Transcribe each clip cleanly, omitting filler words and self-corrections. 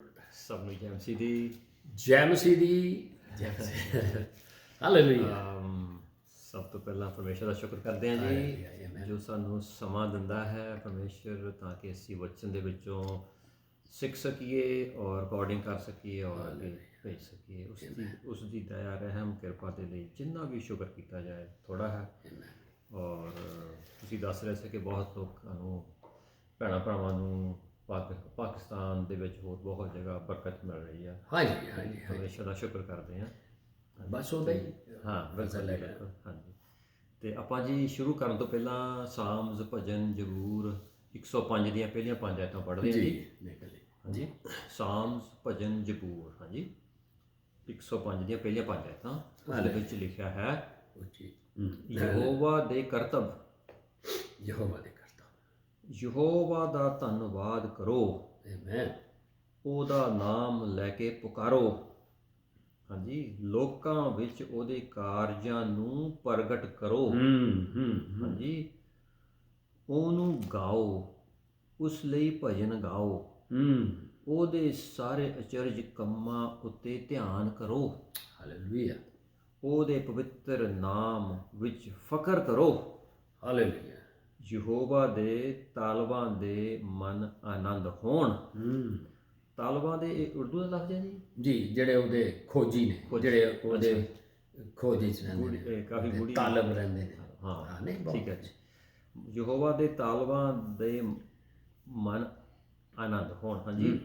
ਸਭ ਨੂੰ ਜੈ ਮਸੀਹ ਦੀ ਜੈ ਮਸੀਹ ਦੀ ਜੈ ਮਸੀਹ ਹਾਲੇਲੂਇਆ। ਸਭ ਤੋਂ ਪਹਿਲਾਂ ਪਰਮੇਸ਼ਰ ਦਾ ਸ਼ੁਕਰ ਕਰਦੇ ਹਾਂ ਜੀ ਹਾਲੇਲੂਇਆ, ਆਮੇਨ। ਜੋ ਸਾਨੂੰ ਸਮਾਂ ਦਿੰਦਾ ਹੈ ਪਰਮੇਸ਼ਰ, ਤਾਂ ਕਿ ਅਸੀਂ ਵਚਨ ਦੇ ਵਿੱਚੋਂ ਸਿੱਖ ਸਕੀਏ ਔਰ ਰਿਕਾਰਡਿੰਗ ਕਰ ਸਕੀਏ ਔਰ ਅੱਗੇ ਭੇਜ ਸਕੀਏ। ਉਸ ਦੀ ਦਇਆ ਰਹਿਮ ਕਿਰਪਾ ਦੇ ਲਈ ਜਿੰਨਾ ਵੀ ਸ਼ੁਕਰ ਕੀਤਾ ਜਾਏ ਥੋੜਾ ਹੈ। ਔਰ ਤੁਸੀਂ ਦੱਸ ਰਹੇ ਸੀ ਕਿ ਬਹੁਤ ਲੋਕਾਂ ਨੂੰ, ਭੈਣਾਂ ਭਰਾਵਾਂ ਨੂੰ ਪਾਕਿਸਤਾਨ ਦੇ ਵਿੱਚ ਹੋਰ ਬਹੁਤ ਜਗ੍ਹਾ ਬਰਕਤ ਮਿਲ ਰਹੀ ਆ। ਹਾਂਜੀ ਹਾਂਜੀ ਪਰਮੇਸ਼ਰ ਦਾ ਸ਼ੁਕਰ ਕਰਦੇ ਹਾਂ। ਬਸ ਉਹਦਾ ਹੀ ਹਾਂ ਫਜ਼ਲ ਬਿਲਕੁਲ ਹੈਗਾ। ਬਿਲਕੁਲ, ਹਾਂਜੀ। ਅਤੇ ਆਪਾਂ ਜੀ ਸ਼ੁਰੂ ਕਰਨ ਤੋਂ ਪਹਿਲਾਂ ਸਾਮਜ਼, ਭਜਨ, ਜ਼ਬੂਰ 105 ਦੀਆਂ ਪਹਿਲੀਆਂ 5 ਆਇਤਾਂ ਪੜ੍ਹਦੇ ਹਾਂ ਜੀ। ਹਾਂਜੀ, ਸਾਮਜ਼, ਭਜਨ, ਜ਼ਬੂਰ, ਹਾਂਜੀ 105 ਦੀਆਂ ਪਹਿਲੀਆਂ 5 ਆਇਤਾਂ। ਉਹਦੇ ਵਿੱਚ ਲਿਖਿਆ ਹੈ, ਯਹੋਵਾ ਦੇ ਕਰਤੱਵ, ਯਹੋਵਾ ਦੇ ਕਰਤਾ, ਯਹੋਵਾ ਦਾ ਧੰਨਵਾਦ ਕਰੋ, ਆਮੇਨ। ਉਹਦਾ ਨਾਮ ਲੈ ਕੇ ਪੁਕਾਰੋ। ਹਾਂਜੀ, ਲੋਕਾਂ ਵਿੱਚ ਉਹਦੇ ਕਾਰਜਾਂ ਨੂੰ ਪ੍ਰਗਟ ਕਰੋ। ਹਾਂਜੀ, ਉਹਨੂੰ ਗਾਓ, ਉਸ ਲਈ ਭਜਨ ਗਾਓ, ਉਹਦੇ ਸਾਰੇ ਅਚਰਜ ਕੰਮਾਂ ਉੱਤੇ ਧਿਆਨ ਕਰੋ। ਹਾਲੇਲੂਇਆ, ਉਹਦੇ ਪਵਿੱਤਰ ਨਾਮ ਵਿੱਚ ਫਖਰ ਕਰੋ। ਹਾਲੇਲੂਇਆ। ਯਹੋਵਾ ਦੇ ਤਾਲਬਾਂ ਦੇ ਮਨ ਆਨੰਦ ਹੋਣ। ਤਾਲਬਾਂ ਦੇ ਇਹ ਉਰਦੂ ਦਾ ਲਫ਼ਜ਼ ਹੈ ਜੀ? ਜੀ, ਜਿਹੜੇ ਉਹਦੇ ਖੋਜੀ ਨੇ, ਜਿਹੜੇ ਉਹਦੇ ਖੋਜੀ ਚ ਰਹਿੰਦੇ ਨੇ, ਕਾਫੀ ਗੂੜੀ ਤਾਲਬ ਰਹਿੰਦੇ ਨੇ। ਹਾਂ ਨਹੀਂ, ਠੀਕ ਹੈ ਜੀ। ਯਹੋਵਾ ਦੇ ਤਾਲਬਾਂ ਦੇ ਮਨ ਆਨੰਦ ਹੋਣ। ਹਾਂਜੀ,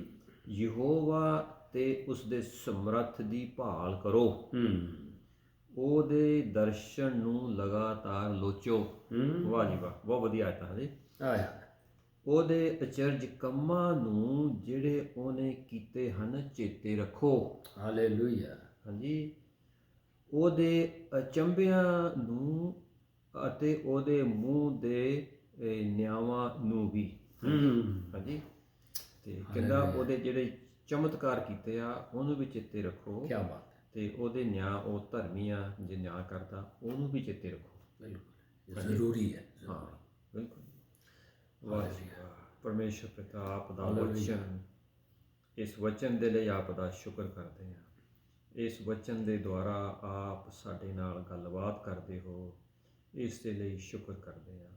ਯਹੋਵਾ ਤੇ ਉਸਦੇ ਸਮਰੱਥ ਦੀ ਭਾਲ ਕਰੋ, ਉਹਦੇ ਦਰਸ਼ਨ ਨੂੰ ਲਗਾਤਾਰ ਲੋਚੋ। ਵਾਹ ਜੀ ਵਾਹ, ਬਹੁਤ ਵਧੀਆ ਆਇਤਾਂ। ਹਾਂਜੀ, ਉਹਦੇ ਅਚਰਜ ਕੰਮਾਂ ਨੂੰ ਜਿਹੜੇ ਉਹਨੇ ਕੀਤੇ ਹਨ ਚੇਤੇ ਰੱਖੋ। ਹਾਲੇਲੂਇਆ। ਹਾਂਜੀ, ਉਹਦੇ ਅਚੰਭਿਆਂ ਨੂੰ ਅਤੇ ਉਹਦੇ ਮੂੰਹ ਦੇ ਨਿਆਵਾਂ ਨੂੰ ਵੀ। ਹਾਂਜੀ, ਤੇ ਕਹਿੰਦਾ ਉਹਦੇ ਜਿਹੜੇ ਚਮਤਕਾਰ ਕੀਤੇ ਆ ਉਹਨੂੰ ਵੀ ਚੇਤੇ ਰੱਖੋ। ਕੀ ਬਾਤ ਹੈ। ਤੇ ਉਹਦੇ ਨਿਆਂ, ਉਹ ਧਰਮੀ ਆ ਜੇ ਨਿਆਂ ਕਰਦਾ, ਉਹਨੂੰ ਵੀ ਚੇਤੇ ਰੱਖੋ। ਬਿਲਕੁਲ ਜ਼ਰੂਰੀ ਹੈ। ਹਾਂ ਬਿਲਕੁਲ। ਵਾਹ ਜੀ ਵਾਹ। ਪਰਮੇਸ਼ਰ ਪਿਤਾ, ਆਪ ਦਾ ਵਚਨ, ਇਸ ਵਚਨ ਦੇ ਲਈ ਆਪ ਦਾ ਸ਼ੁਕਰ ਕਰਦੇ ਹਾਂ। ਇਸ ਵਚਨ ਦੇ ਦੁਆਰਾ ਆਪ ਸਾਡੇ ਨਾਲ ਗੱਲਬਾਤ ਕਰਦੇ ਹੋ, ਇਸ ਦੇ ਲਈ ਸ਼ੁਕਰ ਕਰਦੇ ਹਾਂ।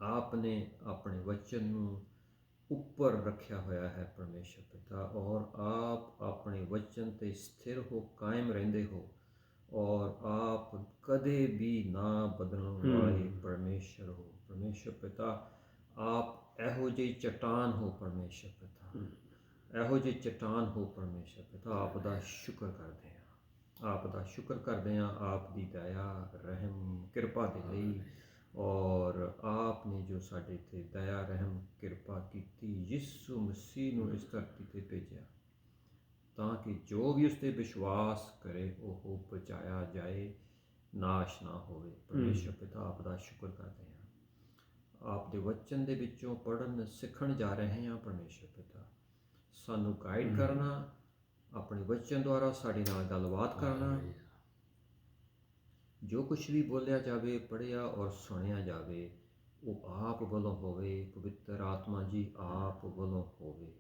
ਆਪ ਨੇ ਆਪਣੇ ਵਚਨ ਨੂੰ ਉੱਪਰ ਰੱਖਿਆ ਹੋਇਆ ਹੈ ਪਰਮੇਸ਼ਰ ਪਿਤਾ, ਔਰ ਆਪ ਆਪਣੇ ਵਚਨ 'ਤੇ ਸਥਿਰ ਹੋ, ਕਾਇਮ ਰਹਿੰਦੇ ਹੋ, ਔਰ ਆਪ ਕਦੇ ਵੀ ਨਾ ਬਦਲਣ ਵਾਲੇ ਪਰਮੇਸ਼ਰ ਹੋ। ਪਰਮੇਸ਼ਰ ਪਿਤਾ, ਆਪ ਇਹੋ ਜਿਹੀ ਚਟਾਨ ਹੋ ਪਰਮੇਸ਼ਰ ਪਿਤਾ, ਇਹੋ ਜਿਹੀ ਚਟਾਨ ਹੋ ਪਰਮੇਸ਼ਰ ਪਿਤਾ। ਆਪ ਦਾ ਸ਼ੁਕਰ ਕਰਦੇ ਹਾਂ, ਆਪ ਦਾ ਸ਼ੁਕਰ ਕਰਦੇ ਹਾਂ ਆਪ ਦੀ ਦਇਆ, ਰਹਿਮ, ਕਿਰਪਾ ਦੇ ਲਈ। ਔਰ ਆਪ ਨੇ ਜੋ ਸਾਡੇ 'ਤੇ ਦਇਆ, ਰਹਿਮ, ਕਿਰਪਾ ਕੀਤੀ, ਯਿਸੂ ਮਸੀਹ ਨੂੰ ਇਸ ਧਰਤੀ 'ਤੇ ਭੇਜਿਆ ਤਾਂ ਕਿ ਜੋ ਵੀ ਉਸ 'ਤੇ ਵਿਸ਼ਵਾਸ ਕਰੇ ਉਹ ਬਚਾਇਆ ਜਾਏ, ਨਾਸ਼ ਨਾ ਹੋਵੇ। ਪਰਮੇਸ਼ਰ ਪਿਤਾ, ਆਪ ਦਾ ਸ਼ੁਕਰ ਕਰਦੇ ਹਾਂ। ਆਪ ਦੇ ਵਚਨ ਦੇ ਵਿੱਚੋਂ ਪੜ੍ਹਨ ਸਿੱਖਣ ਜਾ ਰਹੇ ਹਾਂ ਪਰਮੇਸ਼ਰ ਪਿਤਾ। ਸਾਨੂੰ ਗਾਈਡ ਕਰਨਾ, ਆਪਣੇ ਵਚਨ ਦੁਆਰਾ ਸਾਡੇ ਨਾਲ ਗੱਲਬਾਤ ਕਰਨਾ। ਜੋ ਕੁਛ ਵੀ ਬੋਲਿਆ ਜਾਵੇ, ਪੜ੍ਹਿਆ ਔਰ ਸੁਣਿਆ ਜਾਵੇ, ਉਹ ਆਪ ਵੱਲੋਂ ਹੋਵੇ। ਪਵਿੱਤਰ ਆਤਮਾ ਜੀ, ਆਪ ਵੱਲੋਂ ਹੋਵੇ।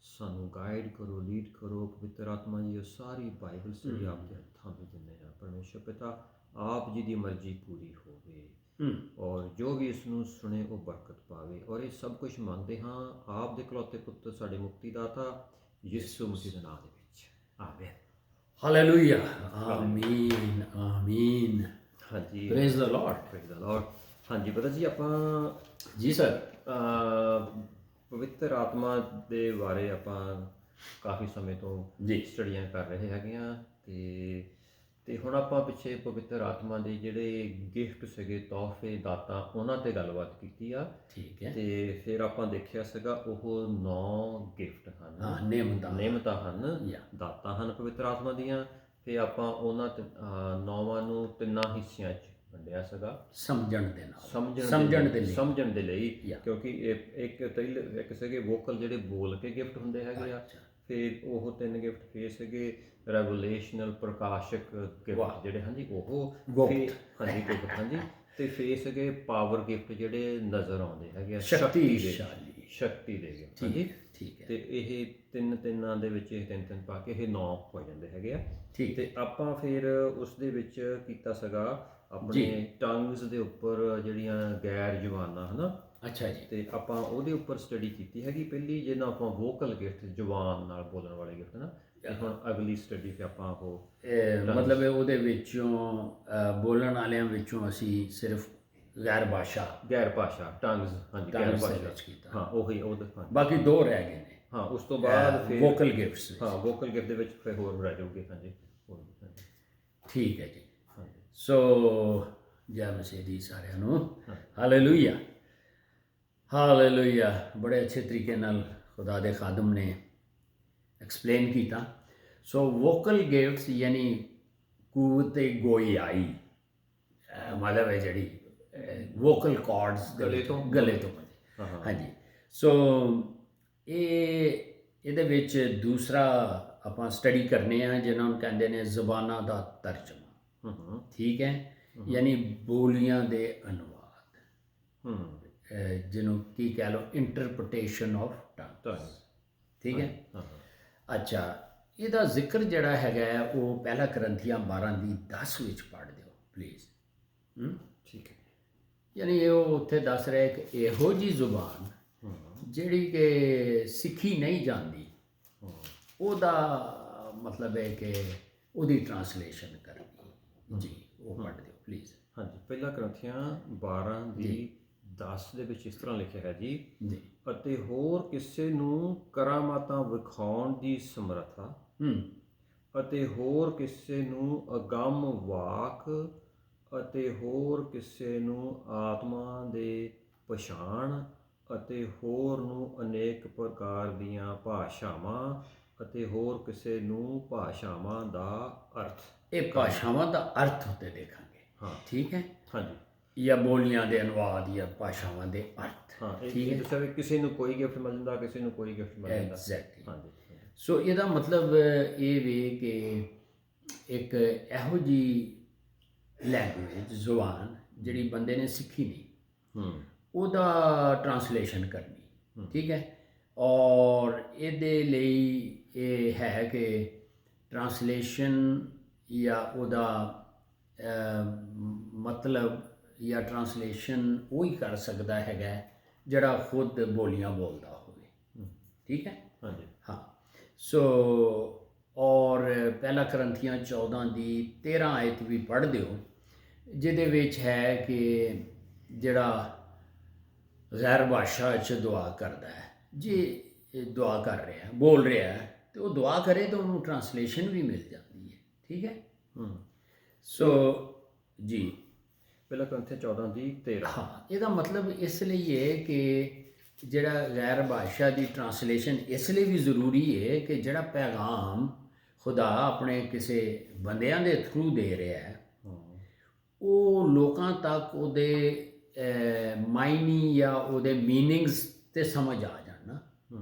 ਸਾਨੂੰ ਗਾਈਡ ਕਰੋ, ਲੀਡ ਕਰੋ ਪਵਿੱਤਰ ਆਤਮਾ ਜੀ। ਉਹ ਸਾਰੀ ਬਾਈਬਲ ਸਹੀ ਆਪ ਦੇ ਹੱਥਾਂ ਵਿੱਚ ਦਿੰਦੇ ਹਾਂ ਪਰਮੇਸ਼ਰ ਪਿਤਾ। ਆਪ ਜੀ ਦੀ ਮਰਜ਼ੀ ਪੂਰੀ ਹੋਵੇ, ਔਰ ਜੋ ਵੀ ਇਸ ਨੂੰ ਸੁਣੇ ਉਹ ਬਰਕਤ ਪਾਵੇ। ਔਰ ਇਹ ਸਭ ਕੁਝ ਮੰਗਦੇ ਹਾਂ ਆਪ ਦੇ ਇਕਲੌਤੇ ਪੁੱਤਰ, ਸਾਡੇ ਮੁਕਤੀਦਾਤਾ ਯਿਸੂ ਮਸੀਹ ਦੇ ਨਾਮ ਦੇ ਵਿੱਚ, ਆਮੇਨ। ਹਾਲੇਲੂਇਆ, ਆਮੀਨ ਆਮੀਨ। ਹਾਂਜੀ, praise the Lord, praise the Lord. ਹਾਂਜੀ ਪਤਾ ਜੀ, ਆਪਾਂ ਜੀ ਸਰ, ਪਵਿੱਤਰ ਆਤਮਾ ਦੇ ਬਾਰੇ ਆਪਾਂ ਕਾਫੀ ਸਮੇਂ ਤੋਂ ਜੀ ਸਟੱਡੀਆਂ ਕਰ ਰਹੇ ਹੈਗੇ ਹਾਂ। ਤੇ ਹੁਣ ਆਪਾਂ ਪਿੱਛੇ ਪਵਿੱਤਰ ਆਤਮਾ ਦੇ ਜਿਹੜੇ ਗਿਫਟ ਸੀਗੇ, ਤੋਹਫੇ, ਦਾਤਾਂ, ਉਹਨਾਂ 'ਤੇ ਗੱਲਬਾਤ ਕੀਤੀ ਆ। ਠੀਕ ਹੈ। ਤੇ ਫਿਰ ਆਪਾਂ ਦੇਖਿਆ ਸੀਗਾ ਉਹ 9 ਗਿਫਟ ਹਨ, ਨਿਯਮਤਾਂ ਹਨ, ਦਾਤਾਂ ਹਨ ਪਵਿੱਤਰ ਆਤਮਾ ਦੀਆਂ। ਫਿਰ ਆਪਾਂ ਉਹਨਾਂ 9ਵਾਂ ਨੂੰ 3 ਹਿੱਸਿਆਂ 'ਚ ਵੰਡਿਆ ਸੀਗਾ, ਸਮਝਣ ਦੇ ਨਾਲ, ਸਮਝਣ ਦੇ ਲਈ। ਕਿਉਂਕਿ ਇੱਕ ਸੀਗੇ ਵੋਕਲ, ਜਿਹੜੇ ਬੋਲ ਕੇ ਗਿਫਟ ਹੁੰਦੇ ਹੈਗੇ ਆ। ਫਿਰ ਉਹ 3 ਗਿਫਟ ਫੇਰ ਸੀਗੇ ਰੈਵੂਲੇਸ਼ਨਲ, ਪ੍ਰਕਾਸ਼ਕ ਗਿਫਟ ਜਿਹੜੇ, ਹਾਂਜੀ ਉਹ ਫਿਰ, ਹਾਂਜੀ ਗੁਪਤ, ਹਾਂਜੀ। ਤੇ ਫੇਰ ਸੀਗੇ ਪਾਵਰ ਗਿਫਟ, ਜਿਹੜੇ ਨਜ਼ਰ ਆਉਂਦੇ ਹੈਗੇ ਆ, ਸ਼ਕਤੀ ਦੇ, ਸ਼ਕਤੀ ਦੇ ਗਿਫਟ। ਠੀਕ ਠੀਕ ਹੈ ਤੇ ਇਹ ਤਿੰਨਾਂ ਦੇ ਵਿੱਚ ਇਹ ਤਿੰਨ ਪਾ ਕੇ ਇਹ 9 ਹੋ ਜਾਂਦੇ ਹੈਗੇ ਆ। ਠੀਕ ਤੇ ਆਪਾਂ ਫਿਰ ਉਸ ਦੇ ਵਿੱਚ ਕੀਤਾ ਸੀਗਾ ਆਪਣੇ ਟੰਗਸ ਦੇ ਉੱਪਰ ਜਿਹੜੀਆਂ ਗੈਰ ਜ਼ੁਬਾਨਾਂ ਹਨਾ। ਅੱਛਾ ਜੀ। ਤੇ ਆਪਾਂ ਉਹਦੇ ਉੱਪਰ ਸਟੱਡੀ ਕੀਤੀ ਹੈਗੀ ਪਹਿਲੀ, ਜਿਹਨਾਂ ਆਪਾਂ ਵੋਕਲ ਗਿਫਟ ਜ਼ੁਬਾਨ ਨਾਲ ਬੋਲਣ ਵਾਲੇ ਗਿਫਟ ਨਾ। ਤੇ ਹੁਣ ਅਗਲੀ ਸਟੱਡੀ 'ਤੇ ਆਪਾਂ ਉਹ ਮਤਲਬ ਉਹਦੇ ਵਿੱਚੋਂ ਬੋਲਣ ਵਾਲਿਆਂ ਵਿੱਚੋਂ ਅਸੀਂ ਸਿਰਫ ਗੈਰ ਭਾਸ਼ਾ ਟੰਗਸ, ਹਾਂਜੀ ਗੈਰ ਭਾਸ਼ਾ ਕੀਤਾ। ਹਾਂ ਉਹੀ ਉਹ ਬਾਕੀ 2 ਰਹਿ ਗਏ ਨੇ। ਹਾਂ ਉਸ ਤੋਂ ਬਾਅਦ ਫਿਰ ਵੋਕਲ ਗਿਫਟਸ। ਹਾਂ ਵੋਕਲ ਗਿਫਟ ਦੇ ਵਿੱਚ ਫਿਰ ਹੋਰ ਰਹਿ ਜਾਊਗੇ। ਹਾਂਜੀ ਹੋਰ ਹਾਂਜੀ ਠੀਕ ਹੈ ਜੀ। ਹਾਂਜੀ ਸੋ ਜੈ ਮਸੀਹ ਦੀ ਸਾਰਿਆਂ ਨੂੰ। Hallelujah hallelujah. ਬੜੇ ਅੱਛੇ ਤਰੀਕੇ ਨਾਲ ਖੁਦਾ ਦੇ ਖਾਦਮ ਨੇ ਐਕਸਪਲੇਨ ਕੀਤਾ। ਸੋ ਵੋਕਲ ਗਿਫਟਸ ਯਾਨੀ ਕੂਵਤ ਗੋਇਆਈ, ਮਤਲਬ ਹੈ ਜਿਹੜੀ ਵੋਕਲ ਕਾਰਡਸ ਗਲੇ ਤੋਂ ਹਾਂਜੀ। ਸੋ ਇਹਦੇ ਵਿੱਚ ਦੂਸਰਾ ਆਪਾਂ ਸਟੱਡੀ ਕਰਨੇ ਆ ਜਿਹਨਾਂ ਨੂੰ ਕਹਿੰਦੇ ਨੇ ਜ਼ੁਬਾਨਾਂ ਦਾ ਤਰਜਮਾ। ਠੀਕ ਹੈ, ਯਾਨੀ ਬੋਲੀਆਂ ਦੇ ਅਨੁਵਾਦ, ਜਿਹਨੂੰ ਕੀ ਕਹਿ ਲਓ ਇੰਟਰਪ੍ਰੀਟੇਸ਼ਨ ਆਫ ਟੰਗਸ। ਠੀਕ ਹੈ। ਅੱਛਾ, ਇਹਦਾ ਜ਼ਿਕਰ ਜਿਹੜਾ ਹੈਗਾ ਉਹ ਪਹਿਲਾ ਕਰੰਥੀਆਂ 12:10 ਵਿੱਚ ਪੜ੍ਹ ਦਿਓ ਪਲੀਜ਼। ਠੀਕ ਹੈ। ਯਾਨੀ ਉਹ ਉੱਥੇ ਦੱਸ ਰਿਹਾ ਕਿ ਇਹੋ ਜਿਹੀ ਜ਼ੁਬਾਨ ਜਿਹੜੀ ਕਿ ਸਿੱਖੀ ਨਹੀਂ ਜਾਂਦੀ, ਉਹਦਾ ਮਤਲਬ ਹੈ ਕਿ ਉਹਦੀ ਟਰਾਂਸਲੇਸ਼ਨ ਕਰਨੀ। ਜੀ ਉਹ ਪੜ੍ਹ ਦਿਓ ਪਲੀਜ਼। ਹਾਂਜੀ, ਪਹਿਲਾ ਕਰੰਥੀਆਂ 12:10 ਦੇ ਵਿੱਚ ਇਸ ਤਰ੍ਹਾਂ ਲਿਖਿਆ ਹੈ ਜੀ, ਅਤੇ ਹੋਰ ਕਿਸੇ ਨੂੰ ਕਰਾਮਾਤਾਂ ਵਿਖਾਉਣ ਦੀ ਸਮਰੱਥਾ, ਅਤੇ ਹੋਰ ਕਿਸੇ ਨੂੰ ਅਗੰਮ ਵਾਕ, ਅਤੇ ਹੋਰ ਕਿਸੇ ਨੂੰ ਆਤਮਾ ਦੇ ਪਛਾਣ, ਅਤੇ ਹੋਰ ਨੂੰ ਅਨੇਕ ਪ੍ਰਕਾਰ ਦੀਆਂ ਭਾਸ਼ਾਵਾਂ, ਅਤੇ ਹੋਰ ਕਿਸੇ ਨੂੰ ਭਾਸ਼ਾਵਾਂ ਦਾ ਅਰਥ। ਇਹ ਭਾਸ਼ਾਵਾਂ ਦਾ ਅਰਥ ਉੱਤੇ ਦੇਖਾਂਗੇ। ਹਾਂ ਠੀਕ ਹੈ। ਹਾਂਜੀ, ਜਾਂ ਬੋਲੀਆਂ ਦੇ ਅਨੁਵਾਦ ਜਾਂ ਭਾਸ਼ਾਵਾਂ ਦੇ ਅਰਥ। ਹਾਂ ਇਹ ਦੱਸਿਆ ਵੀ ਕਿਸੇ ਨੂੰ ਕੋਈ ਗਿਫਟ ਮਿਲ ਜਾਂਦਾ, ਕਿਸੇ ਨੂੰ ਕੋਈ ਗਿਫਟ ਮਿਲ ਜਾਂਦਾ। ਐਗਜ਼ੈਕਟਲੀ। ਹਾਂਜੀ। ਸੋ ਇਹਦਾ ਮਤਲਬ ਇਹ ਵੀ ਕਿ ਇੱਕ ਇਹੋ ਜਿਹੀ ਲੈਂਗੁਏਜ ਜ਼ੁਬਾਨ ਜਿਹੜੀ ਬੰਦੇ ਨੇ ਸਿੱਖੀ ਨਹੀਂ, ਉਹਦਾ ਟਰਾਂਸਲੇਸ਼ਨ ਕਰਨੀ। ਠੀਕ ਹੈ। ਔਰ ਇਹਦੇ ਲਈ ਇਹ ਹੈ ਕਿ ਟਰਾਂਸਲੇਸ਼ਨ ਜਾਂ ਉਹਦਾ ਮਤਲਬ ਜਾਂ ਟਰਾਂਸਲੇਸ਼ਨ ਉਹ ਹੀ ਕਰ ਸਕਦਾ ਹੈਗਾ ਜਿਹੜਾ ਖੁਦ ਬੋਲੀਆਂ ਬੋਲਦਾ ਹੋਵੇ। ਠੀਕ ਹੈ। ਹਾਂਜੀ ਹਾਂ। ਸੋ ਔਰ ਪਹਿਲਾ ਕਰੰਥੀਆਂ 14:13 ਆਇਤ ਵੀ ਪੜ੍ਹ ਦਿਓ, ਜਿਹਦੇ ਵਿੱਚ ਹੈ ਕਿ ਜਿਹੜਾ ਗੈਰ ਭਾਸ਼ਾ 'ਚ ਦੁਆ ਕਰਦਾ ਹੈ, ਜੇ ਦੁਆ ਕਰ ਰਿਹਾ ਬੋਲ ਰਿਹਾ ਤੇ ਉਹ ਦੁਆ ਕਰੇ ਤਾਂ ਉਹਨੂੰ ਟਰਾਂਸਲੇਸ਼ਨ ਵੀ ਮਿਲ ਜਾਂਦੀ ਹੈ। ਠੀਕ ਹੈ। ਸੋ ਜੀ ਪਹਿਲਾ ਕਰੰਥੀਆਂ 14:13। ਹਾਂ, ਇਹਦਾ ਮਤਲਬ ਇਸ ਲਈ ਹੈ ਕਿ ਜਿਹੜਾ ਗੈਰ ਭਾਸ਼ਾ ਦੀ ਟਰਾਂਸਲੇਸ਼ਨ ਇਸ ਲਈ ਵੀ ਜ਼ਰੂਰੀ ਹੈ ਕਿ ਜਿਹੜਾ ਪੈਗਾਮ ਖੁਦਾ ਆਪਣੇ ਕਿਸੇ ਬੰਦਿਆਂ ਦੇ ਥਰੂ ਦੇ ਰਿਹਾ ਹੈ, ਉਹ ਲੋਕਾਂ ਤੱਕ ਉਹਦੇ ਮਾਇਨੀ ਜਾਂ ਉਹਦੇ ਮੀਨਿੰਗਸ ਤੇ ਸਮਝ ਆ ਜਾਣ ਨਾ,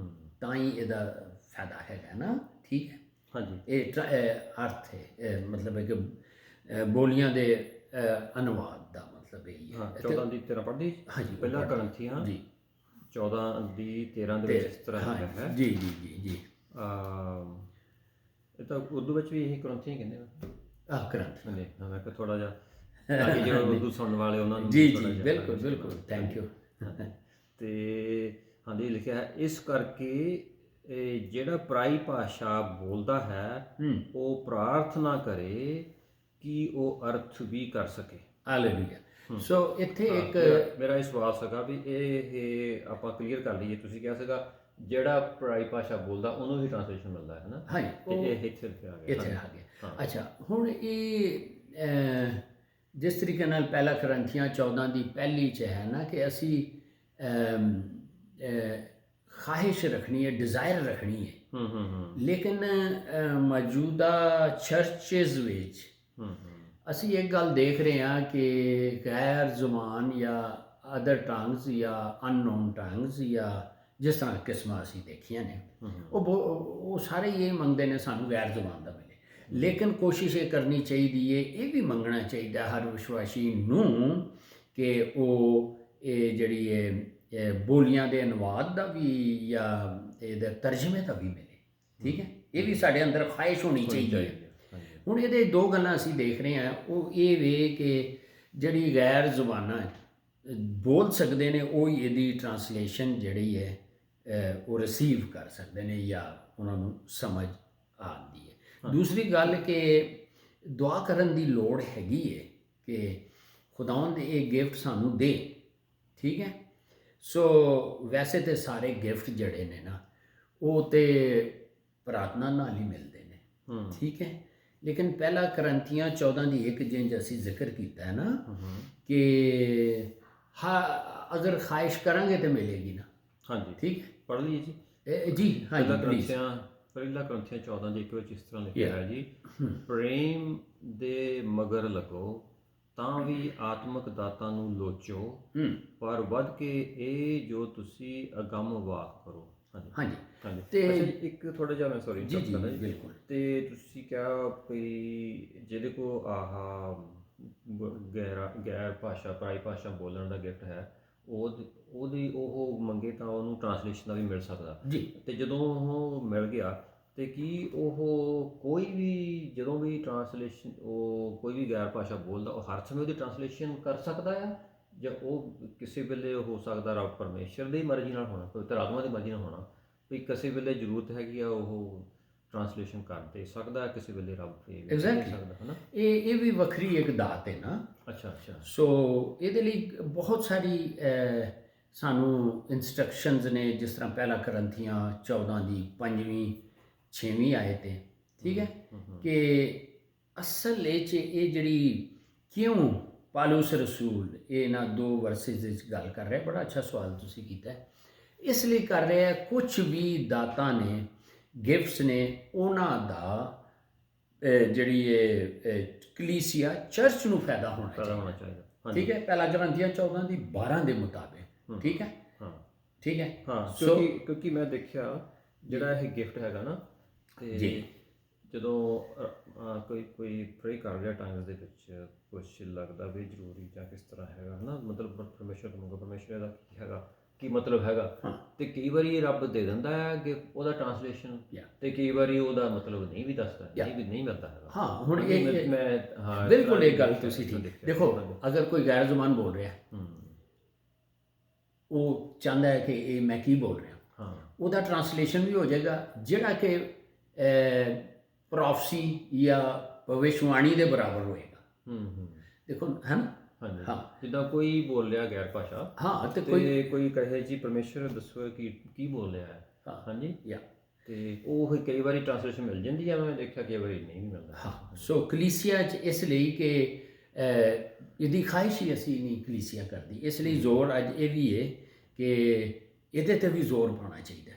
ਤਾਂ ਹੀ ਇਹਦਾ ਫਾਇਦਾ ਹੈਗਾ ਨਾ। ਠੀਕ ਹੈ। ਹਾਂਜੀ, ਇਹ ਅਰਥ ਹੈ, ਮਤਲਬ ਹੈ ਕਿ ਬੋਲੀਆਂ ਦੇ ਅਨੁਵਾਦ ਦਾ ਮਤਲਬ ਇਹ ਹੈ। 14:13 ਪੜ੍ਹਦੀ। ਹਾਂਜੀ, ਪਹਿਲਾ ਕਰੰਥੀਆਂ ਜੀ 14:13 ਦੇ ਵਿੱਚ ਇਸ ਤਰ੍ਹਾਂ ਲਿਖਿਆ ਹੈ। ਜੀ ਜੀ ਜੀ ਜੀ। ਇਹ ਤਾਂ ਉਰਦੂ ਵਿੱਚ ਵੀ ਇਹੀ ਕਰੰਥੀਆਂ ਕਹਿੰਦੇ ਨੇ। ਕਰੰਥੀ। ਹਾਂਜੀ, ਮੈਂ ਕਿਹਾ ਥੋੜਾ ਜਿਹਾ ਤਾਂ ਕਿ ਜਿਹੜੇ ਉਰਦੂ ਸੁਣਨ ਵਾਲੇ ਉਹਨਾਂ ਨੂੰ ਜੀ ਜੀ ਬਿਲਕੁਲ ਬਿਲਕੁਲ, ਥੈਂਕ ਯੂ। ਤੇ ਹਾਂਜੀ ਲਿਖਿਆ ਹੈ, ਇਸ ਕਰਕੇ ਜਿਹੜਾ ਪਰਾਈ ਭਾਸ਼ਾ ਬੋਲਦਾ ਹੈ ਉਹ ਪ੍ਰਾਰਥਨਾ ਕਰੇ ਕਿ ਉਹ ਅਰਥ ਵੀ ਕਰ ਸਕੇ। ਹਾਲੇਲੂਇਆ। ਸੋ ਇੱਥੇ ਇੱਕ ਮੇਰਾ ਇਹ ਸਵਾਲ ਸੀਗਾ ਵੀ ਇਹ ਆਪਾਂ ਕਲੀਅਰ ਕਰ ਲਈਏ। ਤੁਸੀਂ ਕਿਹਾ ਸੀਗਾ ਜਿਹੜਾ ਪਰਾਈ ਭਾਸ਼ਾ ਬੋਲਦਾ ਉਹਨੂੰ ਵੀ ਟ੍ਰਾਂਸਲੇਸ਼ਨ ਮਿਲਦਾ ਹੈ ਨਾ। ਹਾਂਜੀ, ਤੇ ਇਹ ਇੱਥੇ ਆ ਗਿਆ। ਇੱਥੇ ਆ ਗਿਆ। ਅੱਛਾ, ਹੁਣ ਇਹ ਜਿਸ ਤਰੀਕੇ ਨਾਲ ਪਹਿਲਾ ਕਰੰਥੀਆਂ 14 ਦੀ ਪਹਿਲੀ 'ਚ ਹੈ ਨਾ ਕਿ ਅਸੀਂ ਖਾਹਿਸ਼ ਰੱਖਣੀ ਹੈ, ਡਿਜ਼ਾਇਰ ਰੱਖਣੀ ਹੈ, ਲੇਕਿਨ ਮੌਜੂਦਾ ਚਰਚਿਜ਼ ਵਿੱਚ ਅਸੀਂ ਇੱਕ ਗੱਲ ਦੇਖ ਰਹੇ ਹਾਂ ਕਿ ਗੈਰ ਜ਼ੁਬਾਨ ਜਾਂ ਅਦਰ ਟੰਗਸ ਜਾਂ ਅਨਨੋਨ ਟੰਗਸ ਜਾਂ ਜਿਸ ਤਰ੍ਹਾਂ ਕਿਸਮਾਂ ਅਸੀਂ ਦੇਖੀਆਂ ਨੇ, ਉਹ ਸਾਰੇ ਇਹ ਮੰਗਦੇ ਨੇ ਸਾਨੂੰ ਗੈਰ ਜ਼ੁਬਾਨ ਦਾ ਮਿਲੇ। ਲੇਕਿਨ ਕੋਸ਼ਿਸ਼ ਇਹ ਕਰਨੀ ਚਾਹੀਦੀ ਹੈ, ਇਹ ਵੀ ਮੰਗਣਾ ਚਾਹੀਦਾ ਹਰ ਵਿਸ਼ਵਾਸੀ ਨੂੰ ਕਿ ਉਹ ਇਹ ਜਿਹੜੀ ਬੋਲੀਆਂ ਦੇ ਅਨੁਵਾਦ ਦਾ ਵੀ ਜਾਂ ਇਹਦੇ ਤਰਜਮੇ ਦਾ ਵੀ ਮਿਲੇ। ਠੀਕ ਹੈ, ਇਹ ਵੀ ਸਾਡੇ ਅੰਦਰ ਖਾਹਿਸ਼ ਹੋਣੀ ਚਾਹੀਦੀ ਹੈ। ਹੁਣ ਇਹਦੇ ਦੋ ਗੱਲਾਂ ਅਸੀਂ ਦੇਖ ਰਹੇ ਹਾਂ, ਉਹ ਇਹ ਵੇ ਕਿ ਜਿਹੜੀ ਗੈਰ ਜ਼ੁਬਾਨਾਂ ਬੋਲ ਸਕਦੇ ਨੇ ਉਹ ਹੀ ਇਹਦੀ ਟਰਾਂਸਲੇਸ਼ਨ ਜਿਹੜੀ ਹੈ ਉਹ ਰਿਸੀਵ ਕਰ ਸਕਦੇ ਨੇ ਜਾਂ ਉਹਨਾਂ ਨੂੰ ਸਮਝ ਆਉਂਦੀ ਹੈ। ਦੂਸਰੀ ਗੱਲ ਕਿ ਦੁਆ ਕਰਨ ਦੀ ਲੋੜ ਹੈਗੀ ਹੈ ਕਿ ਖੁਦਾਵੰਦ ਇਹ ਗਿਫਟ ਸਾਨੂੰ ਦੇ। ਠੀਕ ਹੈ, ਸੋ ਵੈਸੇ ਤੇ ਸਾਰੇ ਗਿਫਟ ਜਿਹੜੇ ਨੇ ਨਾ ਉਹ ਤੇ ਪ੍ਰਾਰਥਨਾ ਨਾਲ ਹੀ ਮਿਲਦੇ ਨੇ। ਠੀਕ ਹੈ, ਲੇਕਿਨ ਪਹਿਲਾ ਕਰੰਥੀਆਂ 14:1 ਜਿੰਜ ਅਸੀਂ ਜ਼ਿਕਰ ਕੀਤਾ ਹੈ ਨਾ ਕਿ ਅਗਰ ਖਾਹਿਸ਼ ਕਰਾਂਗੇ ਤੇ ਮਿਲੇਗੀ ਨਾ। ਹਾਂਜੀ, ਠੀਕ ਹੈ, ਪੜ੍ਹ ਲਈਏ ਜੀ। ਜੀ ਹਾਂਜੀ ਪਲੀਜ਼। ਪਹਿਲਾ ਕਰੰਥੀਆਂ 14:1 ਵਿੱਚ ਇਸ ਤਰ੍ਹਾਂ ਲਿਖਿਆ ਹੈ ਜੀ, ਪ੍ਰੇਮ ਦੇ ਮਗਰ ਲੱਗੋ ਤਾਂ ਵੀ ਆਤਮਿਕ ਦਾਤਾਂ ਨੂੰ ਲੋਚੋ, ਪਰ ਵੱਧ ਕੇ ਇਹ ਜੋ ਤੁਸੀਂ ਅਗੰਮ ਵਾਕ ਕਰੋ। ਹਾਂਜੀ ਹਾਂਜੀ, ਤੇ ਇੱਕ ਥੋੜਾ ਜਿਹਾ ਮੈਂ ਸੌਰੀ ਜੀ ਬਿਲਕੁਲ। ਤੇ ਤੁਸੀਂ ਕਿਹਾ ਕੋਈ ਜਿਹਦੇ ਕੋ ਗੈਰ ਭਾਸ਼ਾ ਪਰਾਈ ਭਾਸ਼ਾ ਬੋਲਣ ਦਾ ਗਿਫਟ ਹੈ, ਉਹਦੀ ਉਹ ਮੰਗੇ ਤਾਂ ਉਹਨੂੰ ਟਰਾਂਸਲੇਸ਼ਨ ਦਾ ਵੀ ਮਿਲ ਸਕਦਾ ਜੀ। ਤੇ ਜਦੋਂ ਉਹ ਮਿਲ ਗਿਆ ਤੇ ਕੀ ਉਹ ਕੋਈ ਵੀ ਜਦੋਂ ਵੀ ਟਰਾਂਸਲੇਸ਼ਨ ਉਹ ਕੋਈ ਵੀ ਗੈਰ ਭਾਸ਼ਾ ਬੋਲਦਾ ਉਹ ਹਰ ਸਮੇਂ ਉਹਦੀ ਟਰਾਂਸਲੇਸ਼ਨ ਕਰ ਸਕਦਾ ਆ, ਜਾਂ ਉਹ ਕਿਸੇ ਵੇਲੇ ਹੋ ਸਕਦਾ ਰੱਬ ਪਰਮੇਸ਼ਰ ਦੀ ਮਰਜ਼ੀ ਨਾਲ ਹੋਣਾ, ਪਵਿੱਤਰ ਆਤਮਾ ਦੀ ਮਰਜ਼ੀ ਨਾਲ ਹੋਣਾ, ਵੀ ਕਿਸੇ ਵੇਲੇ ਜ਼ਰੂਰਤ ਹੈਗੀ ਆ ਉਹ ਟਰਾਂਸਲੇਸ਼ਨ ਕਰ ਦੇ ਸਕਦਾ, ਕਿਸੇ ਵੇਲੇ ਰੱਬ ਦੇ ਸਕਦਾ ਹੈ ਨਾ। ਇਹ ਵੀ ਵੱਖਰੀ ਇੱਕ ਦਾਤ ਹੈ ਨਾ। ਅੱਛਾ। ਸੋ ਇਹਦੇ ਲਈ ਬਹੁਤ ਸਾਰੀ ਸਾਨੂੰ ਇੰਸਟਰਕਸ਼ਨਸ ਨੇ, ਜਿਸ ਤਰ੍ਹਾਂ ਪਹਿਲਾ ਕਰੰਥੀਆਂ 14:5 6 ਆਇਤ ਹੈ। ਠੀਕ ਹੈ, ਕਿ ਅਸਲ ਵਿੱਚ ਇਹ ਜਿਹੜੀ ਕਿਉਂ ਪਾਲੂਸ ਰਸੂਲ ਇਹਨਾਂ 2 ਵਰਸਿਸ ਵਿੱਚ ਗੱਲ ਕਰ ਰਿਹਾ, ਬੜਾ ਅੱਛਾ ਸਵਾਲ ਤੁਸੀਂ ਕੀਤਾ ਹੈ। ਇਸ ਲਈ ਕਰ ਰਿਹਾ ਕੁਝ ਵੀ ਦਾਤਾਂ ਨੇ, ਗਿਫਟਸ ਨੇ, ਉਹਨਾਂ ਦਾ ਜਿਹੜੀ ਕਲੀਸਿਆ ਚਰਚ ਨੂੰ ਫਾਇਦਾ ਹੋਣਾ ਚਾਹੀਦਾ। ਠੀਕ ਹੈ, ਪਹਿਲਾ ਕਰੰਥੀਆਂ 14:12 ਦੇ ਮੁਤਾਬਿਕ। ਠੀਕ ਹੈ, ਠੀਕ ਹੈ। ਕਿਉਂਕਿ ਮੈਂ ਦੇਖਿਆ ਜਿਹੜਾ ਇਹ ਗਿਫਟ ਹੈਗਾ ਨਾ, ਤੇ ਜਦੋਂ ਕੋਈ ਪ੍ਰੇ ਕਰ ਰਿਹਾ ਟਾਈਮਸ ਦੇ ਵਿੱਚ ਕੁਛ ਲੱਗਦਾ ਵੀ ਜ਼ਰੂਰੀ ਜਾਂ ਕਿਸ ਤਰ੍ਹਾਂ ਹੈਗਾ ਨਾ, ਮਤਲਬ ਪਰਮੇਸ਼ਰ ਤੋਂ ਮੰਗੋ, ਪਰਮੇਸ਼ਰ ਦਾ ਕੀ ਹੈਗਾ, ਕੀ ਮਤਲਬ ਹੈਗਾ, ਤੇ ਕਈ ਵਾਰੀ ਰੱਬ ਦੇ ਦਿੰਦਾ ਹੈ ਕਿ ਉਹਦਾ ਟਰਾਂਸਲੇਸ਼ਨ, ਤੇ ਕਈ ਵਾਰੀ ਉਹਦਾ ਮਤਲਬ ਨਹੀਂ ਵੀ ਦੱਸਦਾ, ਨਹੀਂ ਮਿਲਦਾ ਹੈਗਾ। ਹਾਂ, ਹੁਣ ਇਹ ਮੈਂ ਬਿਲਕੁਲ ਇਹ ਗੱਲ ਤੁਸੀਂ ਠੀਕ ਦੇਖੋ, ਅਗਰ ਕੋਈ ਗੈਰ ਜ਼ੁਬਾਨ ਬੋਲ ਰਿਹਾ, ਉਹ ਚਾਹੁੰਦਾ ਹੈ ਕਿ ਇਹ ਮੈਂ ਕੀ ਬੋਲ ਰਿਹਾ, ਉਹਦਾ ਟਰਾਂਸਲੇਸ਼ਨ ਵੀ ਹੋ ਜਾਏਗਾ ਜਿਹੜਾ ਕਿ ਪ੍ਰੋਫਸੀ ਜਾਂ ਭਵਿਸ਼ਵਾਣੀ ਦੇ ਬਰਾਬਰ ਹੋਏਗਾ। ਦੇਖੋ ਹੈ ਨਾ। ਹਾਂ, ਜਿੱਦਾਂ ਕੋਈ ਬੋਲ ਰਿਹਾ ਗੈਰ ਭਾਸ਼ਾ, ਤੇ ਕੋਈ ਕਹੇ ਜੀ ਪਰਮੇਸ਼ਰ ਦੱਸੋ ਕੀ ਬੋਲ ਰਿਹਾ ਹੈ। ਹਾਂਜੀ, ਤੇ ਉਹ ਕਈ ਵਾਰੀ ਟਰਾਂਸਲੇਸ਼ਨ ਮਿਲ ਜਾਂਦੀ ਹੈ, ਮੈਂ ਦੇਖਿਆ ਕਈ ਵਾਰੀ ਨਹੀਂ ਵੀ ਮਿਲਦਾ। ਹਾਂ, ਸੋ ਕਲੀਸਿਆ 'ਚ ਇਸ ਲਈ ਕਿ ਇਹਦੀ ਖਾਹਿਸ਼ ਹੀ ਅਸੀਂ ਨਹੀਂ ਕਲੀਸਿਆ ਕਰਦੀ, ਇਸ ਲਈ ਜ਼ੋਰ ਅੱਜ ਇਹ ਵੀ ਹੈ ਕਿ ਇਹਦੇ 'ਤੇ ਵੀ ਜ਼ੋਰ ਪਾਉਣਾ ਚਾਹੀਦਾ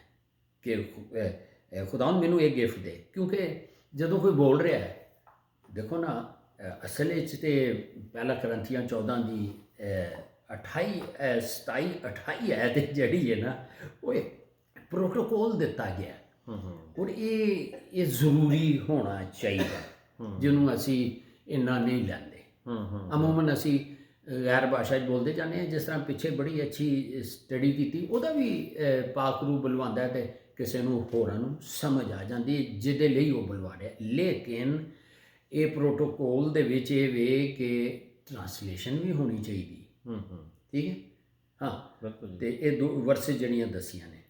ਕਿ ਖੁਦਾਵੰਦ ਮੈਨੂੰ ਇਹ ਗਿਫਟ ਦੇ। ਕਿਉਂਕਿ ਜਦੋਂ ਕੋਈ ਬੋਲ ਰਿਹਾ ਹੈ, ਦੇਖੋ ਨਾ, ਅਸਲ ਵਿੱਚ ਤੇ ਪਹਿਲਾ ਕਰੰਥੀਆਂ 14:27-28 ਆਇਤ ਜਿਹੜੀ ਹੈ ਨਾ, ਉਹ ਇੱਕ ਪ੍ਰੋਟੋਕੋਲ ਦਿੱਤਾ ਗਿਆ, ਔਰ ਇਹ ਜ਼ਰੂਰੀ ਹੋਣਾ ਚਾਹੀਦਾ, ਜਿਹਨੂੰ ਅਸੀਂ ਇੰਨਾ ਨਹੀਂ ਲੈਂਦੇ। ਅਮੂਮਨ ਅਸੀਂ ਗੈਰ ਭਾਸ਼ਾ 'ਚ ਬੋਲਦੇ ਜਾਂਦੇ ਹਾਂ, ਜਿਸ ਤਰ੍ਹਾਂ ਪਿੱਛੇ ਬੜੀ ਅੱਛੀ ਸਟੱਡੀ ਕੀਤੀ, ਉਹਦਾ ਵੀ ਪਾਕ ਰੂਹ ਬੁਲਵਾਉਂਦਾ ਤੇ ਕਿਸੇ ਨੂੰ ਹੋਰਾਂ ਨੂੰ ਸਮਝ ਆ ਜਾਂਦੀ ਜਿਹਦੇ ਲਈ ਉਹ ਬੁਲਵਾ ਰਿਹਾ। ਲੇਕਿਨ ਇਹ ਪ੍ਰੋਟੋਕੋਲ ਦੇ ਵਿੱਚ ਇਹ ਵੇ ਕਿ ਟਰਾਂਸਲੇਸ਼ਨ ਵੀ ਹੋਣੀ ਚਾਹੀਦੀ। ਠੀਕ ਹੈ, ਹਾਂ, ਤੇ ਇਹ 2 ਵਰਸੇ ਜਿਹੜੀਆਂ ਦੱਸੀਆਂ ਨੇ,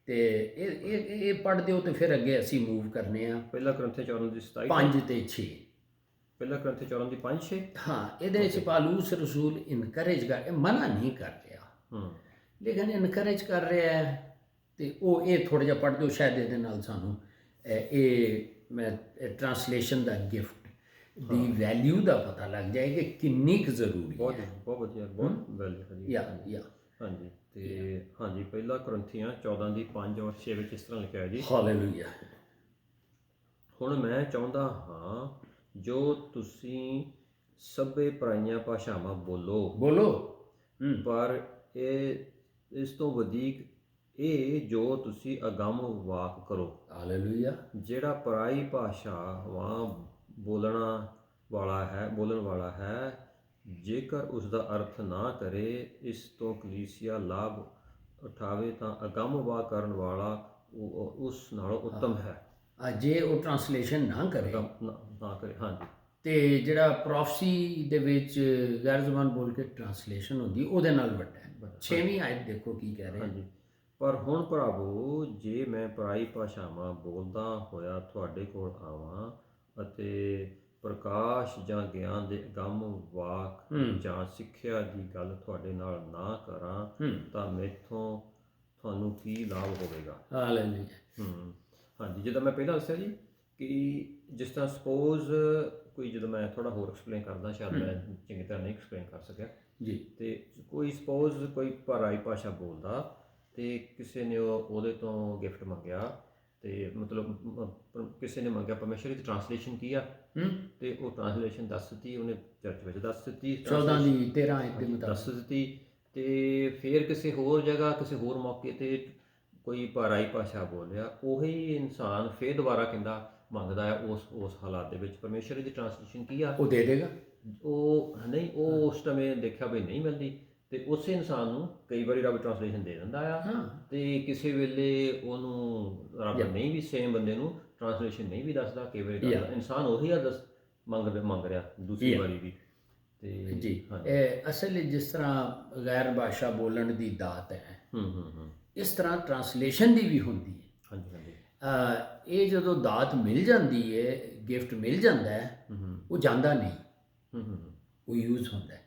ਤੇ ਇਹ ਪੜ੍ਹਦੇ ਹੋ ਤੇ ਫਿਰ ਅੱਗੇ ਅਸੀਂ ਮੂਵ ਕਰਨੇ ਆ। ਪਹਿਲਾ ਕਰੰਥੀਆਂ 14:27 5 ਤੇ 6। ਪਹਿਲਾ ਕਰੰਥੀਆਂ 14:5-6। ਹਾਂ, ਇਹਦੇ ਵਿੱਚ ਪਾਲੂਸ ਰਸੂਲ ਇਨਕਰੇਜ ਕਰ, ਮਨਾ ਨਹੀਂ ਕਰ ਰਿਹਾ, ਲੇਕਿਨ ਇਨਕਰੇਜ ਕਰ ਰਿਹਾ ਹੈ। ਤੇ ਉਹ ਇਹ ਥੋੜ੍ਹਾ ਜਿਹਾ ਪੜ੍ਹ ਦਿਓ, ਸ਼ਾਇਦ ਇਹਦੇ ਨਾਲ ਸਾਨੂੰ ਇਹ ਟਰਾਂਸਲੇਸ਼ਨ ਦਾ ਗਿਫਟ ਦੀ ਵੈਲਿਊ ਦਾ ਪਤਾ ਲੱਗ ਜਾਏ ਕਿ ਕਿੰਨੀ ਕੁ ਜ਼ਰੂਰੀ ਹੈ। ਬਹੁਤ ਵਧੀਆ, ਬਹੁਤ ਵੈਲਿਊ ਹੈ। ਹਾਂਜੀ, ਤੇ ਹਾਂਜੀ, ਪਹਿਲਾ ਕਰੰਥੀਆਂ 14:5 ਔਰ 6 ਵਿੱਚ ਇਸ ਤਰ੍ਹਾਂ ਲਿਖਿਆ ਹੈ ਜੀ, ਹਾਲੇਲੂਇਆ। ਹੁਣ ਮੈਂ ਚਾਹੁੰਦਾ ਹਾਂ ਜੋ ਤੁਸੀਂ ਸਭੇ ਪਰਾਈਆਂ ਭਾਸ਼ਾਵਾਂ ਬੋਲੋ, ਪਰ ਇਸ ਤੋਂ ਵਧੇਕ ਇਹ ਜੋ ਤੁਸੀਂ ਅਗੰਮ ਵਾਕ ਕਰੋ। ਹਾਲੇਲੂਇਆ। ਜਿਹੜਾ ਪਰਾਈ ਭਾਸ਼ਾਵਾਂ ਬੋਲਣ ਵਾਲਾ ਹੈ, ਜੇਕਰ ਉਸ ਦਾ ਅਰਥ ਨਾ ਕਰੇ ਇਸ ਤੋਂ ਕਲੀਸਿਆ ਲਾਭ ਉਠਾਵੇ ਤਾਂ ਅਗੰਮਵਾਹ ਕਰਨ ਵਾਲਾ ਉਸ ਨਾਲੋਂ ਉੱਤਮ ਹੈ। ਜੇ ਉਹ ਟਰਾਂਸਲੇਸ਼ਨ ਨਾ ਕਰੇ ਨਾ ਕਰੇ, ਹਾਂਜੀ। ਤੇ ਜਿਹੜਾ ਪ੍ਰੋਫਸੀ ਦੇ ਵਿੱਚ ਗੈਰ ਜ਼ਬਾਨ ਬੋਲ ਕੇ ਟਰਾਂਸਲੇਸ਼ਨ ਹੁੰਦੀ ਉਹਦੇ ਨਾਲ ਵੱਡਾ ਹੈ। 6ਵੀਂ ਆਇਤ ਦੇਖੋ ਕੀ ਕਹਿ ਰਿਹਾ। ਹਾਂਜੀ, ਪਰ ਹੁਣ ਭਰਾਵੋ, ਜੇ ਮੈਂ ਪਰਾਈ ਭਾਸ਼ਾਵਾਂ ਬੋਲਦਾ ਹੋਇਆ ਤੁਹਾਡੇ ਕੋਲ ਆਵਾਂ ਅਤੇ ਪ੍ਰਕਾਸ਼ ਜਾਂ ਗਿਆਨ ਦੇ ਅਗੰਮ ਵਾਕ ਜਾਂ ਸਿੱਖਿਆ ਦੀ ਗੱਲ ਤੁਹਾਡੇ ਨਾਲ ਨਾ ਕਰਾਂ ਤਾਂ ਮੈਥੋਂ ਤੁਹਾਨੂੰ ਕੀ ਲਾਭ ਹੋਵੇਗਾ। ਹਾਲੇਲੂਇਆ। ਹਾਂਜੀ, ਜਿੱਦਾਂ ਮੈਂ ਪਹਿਲਾਂ ਦੱਸਿਆ ਜੀ ਕਿ ਜਿਸ ਤਰ੍ਹਾਂ ਸਪੋਜ਼ ਕੋਈ, ਜਦੋਂ ਮੈਂ ਥੋੜਾ ਹੋਰ ਐਕਸਪਲੇਨ ਕਰਦਾ, ਸ਼ਾਇਦ ਮੈਂ ਚੰਗੀ ਤਰ੍ਹਾਂ ਨਹੀਂ ਐਕਸਪਲੇਨ ਕਰ ਸਕਿਆ ਜੀ। ਤੇ ਕੋਈ ਸਪੋਜ਼ ਕੋਈ ਪਰਾਈ ਭਾਸ਼ਾ ਬੋਲਦਾ ਤੇ ਕਿਸੇ ਨੇ ਉਹਦੇ ਤੋਂ ਗਿਫਟ ਮੰਗਿਆ, ਤੇ ਮਤਲਬ ਕਿਸੇ ਨੇ ਮੰਗਿਆ ਪਰਮੇਸ਼ਰ ਦੀ ਟਰਾਂਸਲੇਸ਼ਨ ਕੀ ਆ, ਤੇ ਉਹ ਟਰਾਂਸਲੇਸ਼ਨ ਦੱਸ ਦਿੱਤੀ ਉਹਨੇ, ਚਰਚ ਵਿੱਚ ਦੱਸ ਦਿੱਤੀ, 14 ਦੀ 13 ਆਇਤ ਦੇ ਮੁਤਾਬਕ ਦੱਸ ਦਿੱਤੀ। ਤੇ ਫਿਰ ਕਿਸੇ ਹੋਰ ਜਗ੍ਹਾ, ਕਿਸੇ ਹੋਰ ਮੌਕੇ ਤੇ ਕੋਈ ਪਰਾਈ ਭਾਸ਼ਾ ਬੋਲਿਆ, ਉਹੀ ਇਨਸਾਨ ਫਿਰ ਦੁਬਾਰਾ ਕਹਿੰਦਾ, ਮੰਗਦਾ ਹੈ ਉਸ ਹਾਲਾਤ ਦੇ ਵਿੱਚ ਪਰਮੇਸ਼ਰ ਦੀ ਟਰਾਂਸਲੇਸ਼ਨ ਕੀ ਆ, ਉਹ ਦੇ ਦੇਗਾ। ਉਹ ਨਹੀਂ, ਉਹ ਉਸ ਸਮੇਂ ਦੇਖਿਆ ਵੀ ਨਹੀਂ ਮਿਲਦੀ, ਤੇ ਉਸੇ ਇਨਸਾਨ ਨੂੰ ਕਈ ਵਾਰੀ ਰੱਬ ਟਰਾਂਸਲੇਸ਼ਨ ਦੇ ਦਿੰਦਾ ਆ, ਤੇ ਕਿਸੇ ਵੇਲੇ ਉਹਨੂੰ ਰੱਬ ਨਹੀਂ ਵੀ, ਸੇਮ ਬੰਦੇ ਨੂੰ ਟਰਾਂਸਲੇਸ਼ਨ ਨਹੀਂ ਵੀ ਦੱਸਦਾ, ਕਈ ਵਾਰੀ ਇਨਸਾਨ ਉਹੀ ਆ ਮੰਗ ਰਿਹਾ ਦੂਸਰੀ ਵਾਰੀ ਵੀ। ਤੇ ਜੀ, ਅਸਲ ਜਿਸ ਤਰ੍ਹਾਂ ਗੈਰ ਭਾਸ਼ਾ ਬੋਲਣ ਦੀ ਦਾਤ ਹੈ, ਇਸ ਤਰ੍ਹਾਂ ਟਰਾਂਸਲੇਸ਼ਨ ਦੀ ਵੀ ਹੁੰਦੀ ਹੈ। ਹਾਂਜੀ ਹਾਂਜੀ। ਇਹ ਜਦੋਂ ਦਾਤ ਮਿਲ ਜਾਂਦੀ ਹੈ, ਗਿਫਟ ਮਿਲ ਜਾਂਦਾ ਹੈ, ਉਹ ਜਾਂਦਾ ਨਹੀਂ, ਉਹ ਯੂਜ਼ ਹੁੰਦਾ ਹੈ।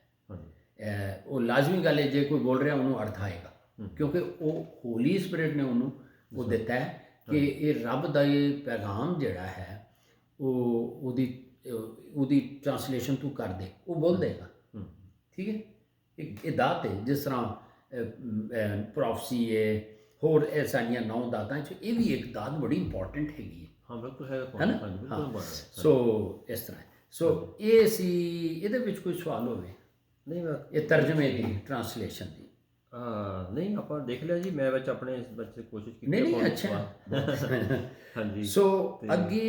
ਉਹ ਲਾਜ਼ਮੀ ਗੱਲ ਹੈ, ਜੇ ਕੋਈ ਬੋਲ ਰਿਹਾ ਉਹਨੂੰ ਅਰਥ ਆਏਗਾ, ਕਿਉਂਕਿ ਉਹ ਹੋਲੀ ਸਪਿਰਿਟ ਨੇ ਉਹਨੂੰ ਉਹ ਦਿੱਤਾ ਹੈ ਕਿ ਇਹ ਰੱਬ ਦਾ ਇਹ ਪੈਗਾਮ ਜਿਹੜਾ ਹੈ ਉਹਦੀ ਟਰਾਂਸਲੇਸ਼ਨ ਤੂੰ ਕਰ ਦੇ, ਉਹ ਬੋਲ ਦੇਗਾ। ਠੀਕ ਹੈ, ਇਹ ਦਾਤ ਹੈ। ਜਿਸ ਤਰ੍ਹਾਂ ਪ੍ਰੋਫਸੀ ਹੈ, ਹੋਰ ਇਹ ਸਾਡੀਆਂ 9 ਦਾਤਾਂ 'ਚ ਇਹ ਵੀ ਇੱਕ ਦਾਤ ਬੜੀ ਇੰਪੋਰਟੈਂਟ ਹੈਗੀ ਹੈ। ਹਾਂ ਬਿਲਕੁਲ ਹੈ ਨਾ। ਸੋ ਇਸ ਤਰ੍ਹਾਂ, ਸੋ ਇਹ ਸੀ। ਇਹਦੇ ਵਿੱਚ ਕੋਈ ਸਵਾਲ ਹੋਵੇ? ਨਹੀਂ, ਇਹ ਤਰਜਮੇ ਦੀ ਟਰਾਂਸਲੇਸ਼ਨ ਦੀ ਨਹੀਂ, ਆਪਾਂ ਦੇਖ ਲਿਆ ਜੀ, ਮੈਂ ਵਿੱਚ ਆਪਣੇ ਬੱਚੇ ਕੋਸ਼ਿਸ਼ ਕੀਤੀ। ਨਹੀਂ, ਅੱਛਾ। ਹਾਂਜੀ। ਸੋ ਅੱਗੇ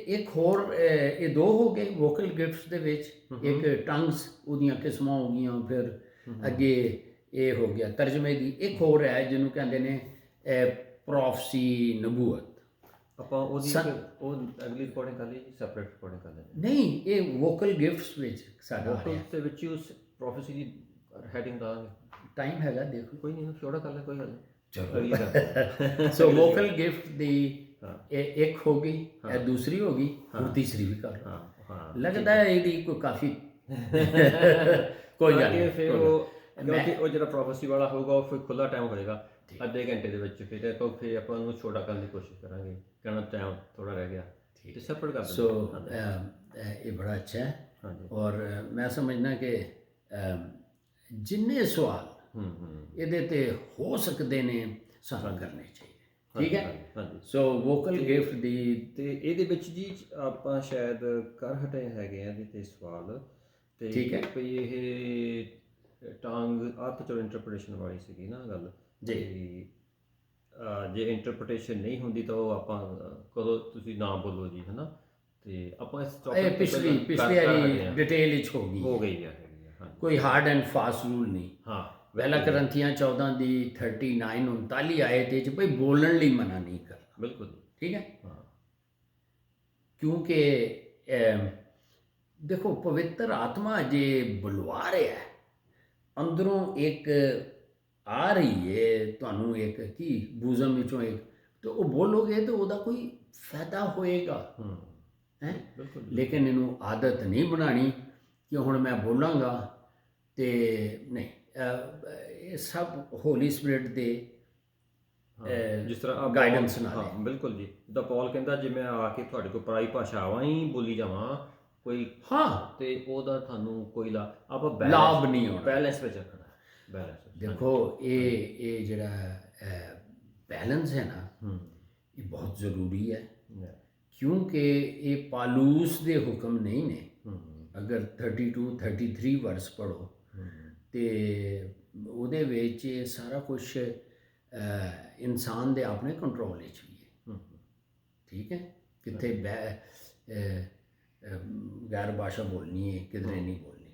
ਇੱਕ ਹੋਰ, ਇਹ 2 ਹੋ ਗਏ ਵੋਕਲ ਗਿਫਟਸ ਦੇ ਵਿੱਚ, ਇੱਕ ਟੰਗਸ ਉਹਦੀਆਂ ਕਿਸਮਾਂ ਹੋ ਗਈਆਂ, ਫਿਰ ਅੱਗੇ ਇਹ ਹੋ ਗਿਆ ਤਰਜਮੇ ਦੀ। ਇੱਕ ਹੋਰ ਹੈ ਜਿਹਨੂੰ ਕਹਿੰਦੇ ਨੇ ਪ੍ਰੋਫਸੀ, ਨਬੂਵਤ। ਆਪਾਂ ਉਹਦੀ ਉਹ ਅਗਲੀ ਰਿਕਾਰਡਿੰਗ ਕਰ ਲਈ ਜੀ, ਸੈਪਰੇਟ ਰਿਕਾਰਡਿੰਗ ਕਰ ਲੈਂਦੇ। ਨਹੀਂ, ਇਹ ਵੋਕਲ ਗਿਫਟਸ ਵਿੱਚ ਸਾਡਾ ਵੋਕਲ ਦੇ ਵਿੱਚ ਉਸ ਪ੍ਰੋਫੈਸੀ ਦੀ ਹੈਡਿੰਗ ਦਾ ਟਾਈਮ ਹੈਗਾ, ਦੇਖੋ। ਕੋਈ ਨਹੀਂ, ਛੋੜਾ ਕਰ ਲੈ, ਕੋਈ ਗੱਲ ਨਹੀਂ। ਚਲੋ, ਸੋ ਵੋਕਲ ਗਿਫਟ ਦੀ ਇਹ ਇੱਕ ਹੋ ਗਈ, ਇਹ ਦੂਸਰੀ ਹੋ ਗਈ, ਹੁਣ ਤੀਸਰੀ ਵੀ ਕਰ ਲਓ। ਲੱਗਦਾ ਹੈ ਇਹਦੀ ਕੋਈ ਕਾਫੀ ਕੋਈ ਗੱਲ ਨਹੀਂ। ਫਿਰ ਕਿਉਂਕਿ ਉਹ ਜਿਹੜਾ ਪ੍ਰੋਫੈਸੀ ਵਾਲਾ ਹੋਊਗਾ ਉਹ ਫਿਰ ਖੁੱਲ੍ਹਾ ਟਾਈਮ ਹੋਏਗਾ ਅੱਧੇ ਘੰਟੇ ਦੇ ਵਿੱਚ, ਫਿਰ ਆਪਾਂ ਉਹਨੂੰ ਛੋਟਾ ਕਰਨ ਦੀ ਕੋਸ਼ਿਸ਼ ਕਰਾਂਗੇ, ਕਹਿਣਾ ਟਾਈਮ ਥੋੜਾ ਰਹਿ ਗਿਆ ਤੇ ਸੈਪਰੇਟ ਕਰ ਦਿੰਦੇ। ਸੋ ਇਹ ਬੜਾ ਅੱਛਾ ਹੈ। ਔਰ ਮੈਂ ਸਮਝਦਾ ਕਿ ਜਿੰਨੇ ਸਵਾਲ ਇਹਦੇ ਤੇ ਹੋ ਸਕਦੇ ਨੇ ਸਾਨੂੰ ਕਰਨੇ ਚਾਹੀਦੇ। ਠੀਕ ਹੈ। ਸੋ ਵੋਕਲ ਗਿਫਟ ਦੀ, ਤੇ ਇਹਦੇ ਵਿੱਚ ਜੀ ਆਪਾਂ ਸ਼ਾਇਦ ਕਰ ਹਟੇ ਹੈਗੇ ਆ ਇਹਦੇ ਤੇ ਸਵਾਲ, ਤੇ ਠੀਕ ਹੈ ਭਈ ਇਹ ਟੰਗ ਅਰਥ ਚੋਂ ਇੰਟਰਪ੍ਰੀਟੇਸ਼ਨ ਵਾਲੀ ਸੀਗੀ ਨਾ ਗੱਲ ਜੀ। ਜੇ ਇੰਟਰਪ੍ਰੀਟੇਸ਼ਨ ਨਹੀਂ ਹੁੰਦੀ ਤਾਂ ਉਹ ਆਪਾਂ ਕਦੋਂ ਤੁਸੀਂ ਨਾ ਬੋਲੋ ਜੀ, ਹੈ ਨਾ। ਤੇ ਆਪਾਂ ਇਸ ਟੌਪਿਕ ਪਿਛਲੀ ਵਾਰੀ ਡਿਟੇਲ ਵਿੱਚ ਹੋ ਗਈ ਹੈ। ਕੋਈ ਹਾਰਡ ਐਂਡ ਫਾਸਟ ਰੂਲ ਨਹੀਂ। ਹਾਂ, ਪਹਿਲਾ ਕਰੰਥੀਆਂ 14 ਦੀ 39 39 ਆਏ ਤੇ ਭਈ ਬੋਲਣ ਲਈ ਮਨਾ ਨਹੀਂ ਕਰਨਾ। ਬਿਲਕੁਲ ਠੀਕ ਹੈ। ਕਿਉਂਕਿ ਦੇਖੋ, ਪਵਿੱਤਰ ਆਤਮਾ ਜੇ ਬੁਲਵਾ ਰਿਹਾ ਹੈ, ਅੰਦਰੋਂ ਇੱਕ ਆ ਰਹੀ ਹੈ ਤੁਹਾਨੂੰ, ਇੱਕ ਕੀ ਬੂਜ਼ਮ ਵਿੱਚੋਂ ਇੱਕ, ਤੇ ਉਹ ਬੋਲੋਗੇ ਤਾਂ ਉਹਦਾ ਕੋਈ ਫਾਇਦਾ ਹੋਏਗਾ ਹੈ। ਲੇਕਿਨ ਇਹਨੂੰ ਆਦਤ ਨਹੀਂ ਬਣਾਉਣੀ ਕਿ ਹੁਣ ਮੈਂ ਬੋਲਾਂਗਾ ਤੇ ਨਹੀਂ। ਇਹ ਸਭ ਹੋਲੀ ਸਪਿਰਿਟ ਦੇ ਜਿਸ ਤਰ੍ਹਾਂ ਗਾਈਡੈਂਸ ਨਾਲ। ਹਾਂ ਬਿਲਕੁਲ ਜੀ। ਜਿੱਦਾਂ ਪੌਲ ਕਹਿੰਦਾ, ਜੇ ਮੈਂ ਆ ਕੇ ਤੁਹਾਡੇ ਕੋਲ ਪਰਾਈ ਭਾਸ਼ਾਵਾਂ ਹੀ ਬੋਲੀ ਜਾਵਾਂ ਕੋਈ, ਤੇ ਉਹਦਾ ਤੁਹਾਨੂੰ ਕੋਈ ਲਾਭ ਨਹੀਂ ਹੋਣਾ। ਬੈਲੈਂਸ ਵਿੱਚ ਰੱਖਣਾ, ਬੈਲੈਂਸ। ਦੇਖੋ, ਇਹ ਜਿਹੜਾ ਬੈਲੈਂਸ ਹੈ ਨਾ, ਇਹ ਬਹੁਤ ਜ਼ਰੂਰੀ ਹੈ, ਕਿਉਂਕਿ ਇਹ ਪਾਲੂਸ ਦੇ ਹੁਕਮ ਨਹੀਂ ਨੇ। ਅਗਰ 32 33 ਵਰਸ ਪੜ੍ਹੋ ਤੇ ਉਹਦੇ ਵਿੱਚ ਸਾਰਾ ਕੁਝ ਇਨਸਾਨ ਦੇ ਆਪਣੇ ਕੰਟਰੋਲ ਵਿੱਚ ਵੀ ਹੈ। ਠੀਕ ਹੈ। ਕਿੱਥੇ ਗੈਰ ਭਾਸ਼ਾ ਬੋਲਣੀ ਹੈ, ਕਿਧਰੇ ਨਹੀਂ ਬੋਲਣੀ।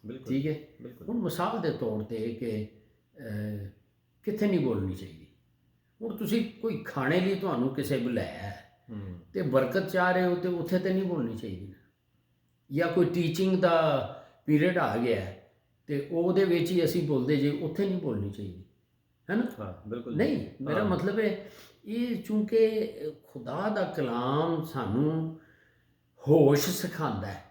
ਬਿਲਕੁਲ ਠੀਕ ਹੈ। ਬਿਲਕੁਲ ਹੁਣ ਮਿਸਾਲ ਦੇ ਤੌਰ ਤੇ ਕਿ ਕਿੱਥੇ ਨਹੀਂ ਬੋਲਣੀ ਚਾਹੀਦੀ। ਹੁਣ ਤੁਸੀਂ ਕੋਈ ਖਾਣੇ ਲਈ ਤੁਹਾਨੂੰ ਕਿਸੇ ਬੁਲਾਇਆ ਤੇ ਬਰਕਤ ਚਾਹ ਰਹੇ ਹੋ ਤੇ ਉੱਥੇ ਤੇ ਨਹੀਂ ਬੋਲਣੀ ਚਾਹੀਦੀ। ਜਾਂ ਕੋਈ ਟੀਚਿੰਗ ਦਾ ਪੀਰੀਅਡ ਆ ਗਿਆ ਤੇ ਉਹਦੇ ਵਿੱਚ ਹੀ ਅਸੀਂ ਬੋਲਦੇ ਜੇ, ਉੱਥੇ ਨਹੀਂ ਬੋਲਣੀ ਚਾਹੀਦੀ, ਹੈ ਨਾ। ਹਾਂ ਬਿਲਕੁਲ ਨਹੀਂ, ਮੇਰਾ ਮਤਲਬ ਹੈ ਇਹ ਚੂੰਕਿ ਖੁਦਾ ਦਾ ਕਲਾਮ ਸਾਨੂੰ ਹੋਸ਼ ਸਿਖਾਉਂਦਾ ਹੈ